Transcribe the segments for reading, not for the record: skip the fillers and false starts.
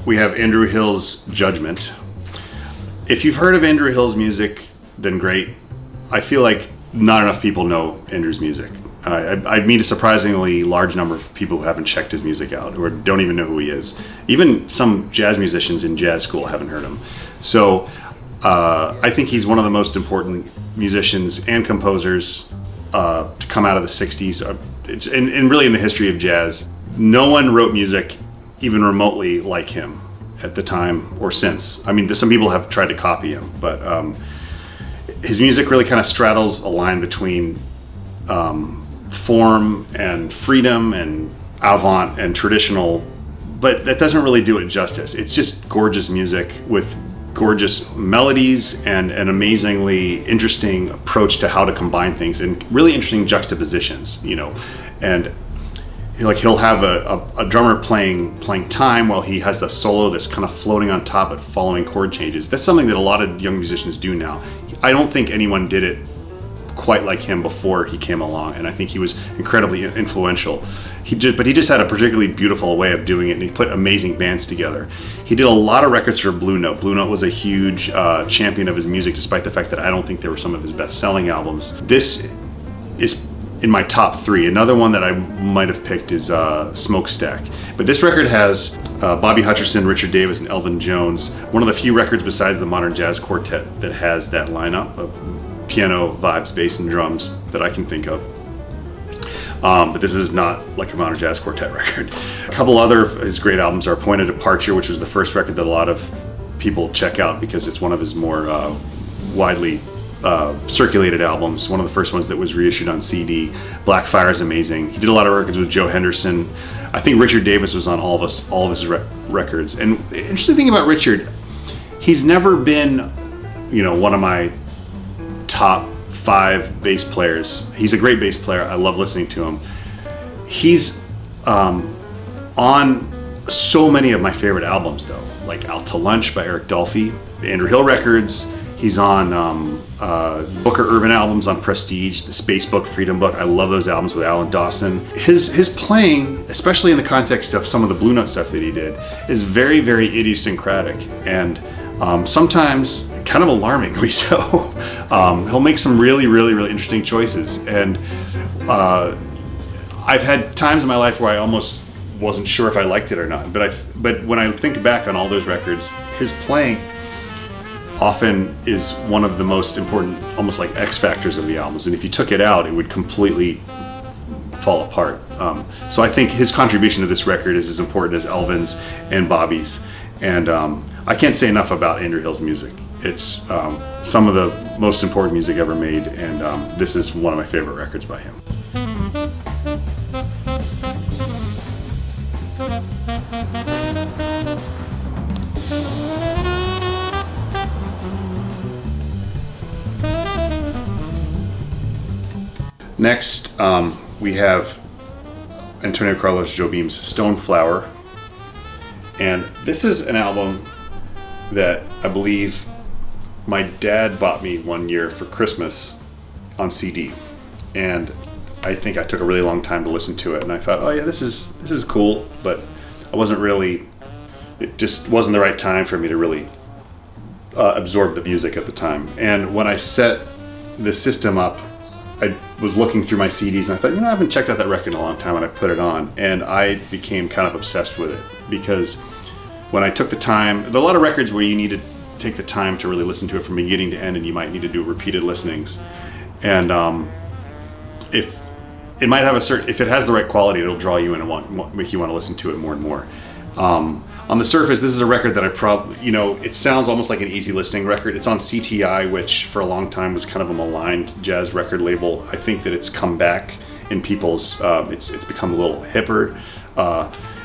We have Andrew Hill's Judgment. If you've heard of Andrew Hill's music, then great. I feel like not enough people know Andrew's music. I meet a surprisingly large number of people who haven't checked his music out or don't even know who he is. Even some jazz musicians in jazz school haven't heard him. So I think he's one of the most important musicians and composers to come out of the 60s and really in the history of jazz. No one wrote music even remotely like him at the time or since. I mean, some people have tried to copy him, but his music really kind of straddles a line between form and freedom and avant and traditional, but that doesn't really do it justice. It's just gorgeous music with gorgeous melodies and an amazingly interesting approach to how to combine things and really interesting juxtapositions, you know. And like he'll have a drummer playing time while he has the solo that's kind of floating on top but following chord changes. That's something that a lot of young musicians do now. I don't think anyone did it quite like him before he came along, and I think he was incredibly influential. But he just had a particularly beautiful way of doing it, and he put amazing bands together. He did a lot of records for Blue Note. Blue Note was a huge champion of his music, despite the fact that I don't think they were some of his best-selling albums. This is in my top 3. Another one that I might have picked is Smokestack. But this record has Bobby Hutcherson, Richard Davis, and Elvin Jones. One of the few records besides the Modern Jazz Quartet that has that lineup of piano, vibes, bass, and drums that I can think of. But this is not like a Modern Jazz Quartet record. A couple other of his great albums are Point of Departure, which was the first record that a lot of people check out because it's one of his more widely circulated albums, one of the first ones that was reissued on CD. Blackfire is amazing. He did a lot of records with Joe Henderson. I think Richard Davis was on all of his records. And the interesting thing about Richard, he's never been, you know, one of my top 5 bass players. He's a great bass player. I love listening to him. He's on so many of my favorite albums though, like Out to Lunch by Eric Dolphy, the Andrew Hill records. He's on Booker Urban albums on Prestige, the Space Book, Freedom Book. I love those albums with Alan Dawson. His playing, especially in the context of some of the Blue Note stuff that he did, is very, very idiosyncratic and sometimes kind of alarmingly so. He'll make some really, really, really interesting choices. And I've had times in my life where I almost wasn't sure if I liked it or not. But when I think back on all those records, his playing often is one of the most important, almost like X factors of the albums. And if you took it out, it would completely fall apart. So I think his contribution to this record is as important as Elvin's and Bobby's. And I can't say enough about Andrew Hill's music. It's some of the most important music ever made, and this is one of my favorite records by him. Next, we have Antonio Carlos Jobim's Stoneflower, and this is an album that I believe my dad bought me one year for Christmas on CD, and I think I took a really long time to listen to it, and I thought, oh yeah, this is cool, but I wasn't really, it just wasn't the right time for me to really absorb the music at the time. And when I set the system up, I was looking through my CDs and I thought, you know, I haven't checked out that record in a long time, and I put it on, and I became kind of obsessed with it, because when I took the time, there are a lot of records where you need to take the time to really listen to it from beginning to end, and you might need to do repeated listenings. And if it might have a certain, if it has the right quality, it'll draw you in and make you want to listen to it more and more. on the surface, this is a record that I probably, you know, it sounds almost like an easy listening record. It's on CTI, which for a long time was kind of a maligned jazz record label. I think that it's come back in people's, it's become a little hipper.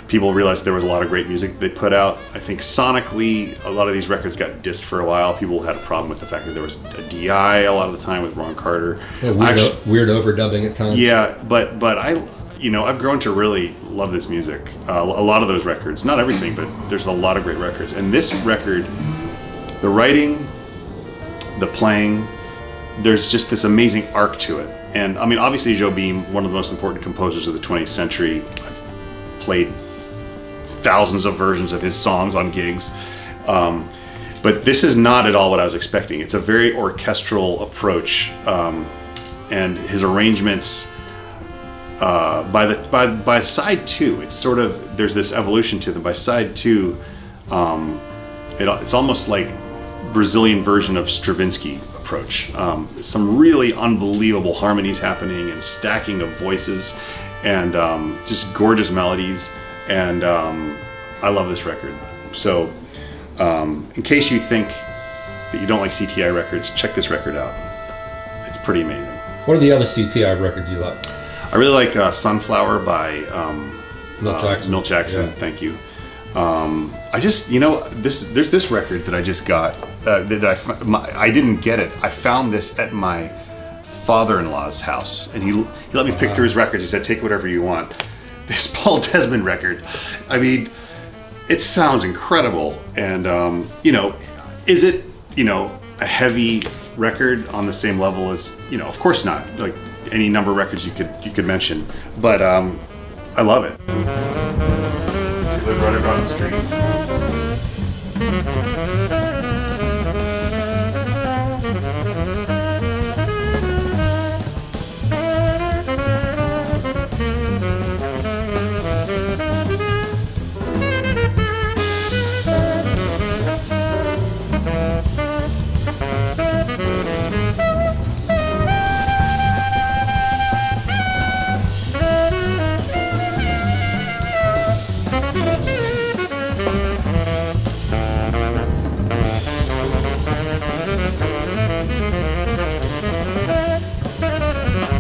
People realized there was a lot of great music they put out. I think sonically, a lot of these records got dissed for a while. People had a problem with the fact that there was a DI a lot of the time with Ron Carter. Yeah, weird overdubbing at times. Yeah, but I, you know, I've grown to really love this music. A lot of those records, not everything, but there's a lot of great records. And this record, the writing, the playing, there's just this amazing arc to it. And I mean, obviously JOBIM, one of the most important composers of the 20th century. I've played thousands of versions of his songs on gigs. But this is not at all what I was expecting. It's a very orchestral approach. And his arrangements, by side two, it's sort of, there's this evolution to them. By side two, it's almost like Brazilian version of Stravinsky approach. Some really unbelievable harmonies happening and stacking of voices and just gorgeous melodies. And I love this record. So in case you think that you don't like CTI records, check this record out. It's pretty amazing. What are the other CTI records you like? I really like Sunflower by Milt Jackson. Yeah. Thank you. I just, you know, there's this record that I just got. I didn't get it. I found this at my father-in-law's house, and he let me pick through his records. He said, "Take whatever you want." This Paul Desmond record. I mean, it sounds incredible, and you know, is it, you know, a heavy record on the same level as, you know, of course not, like any number of records you could mention, but I love it. You live right across the street.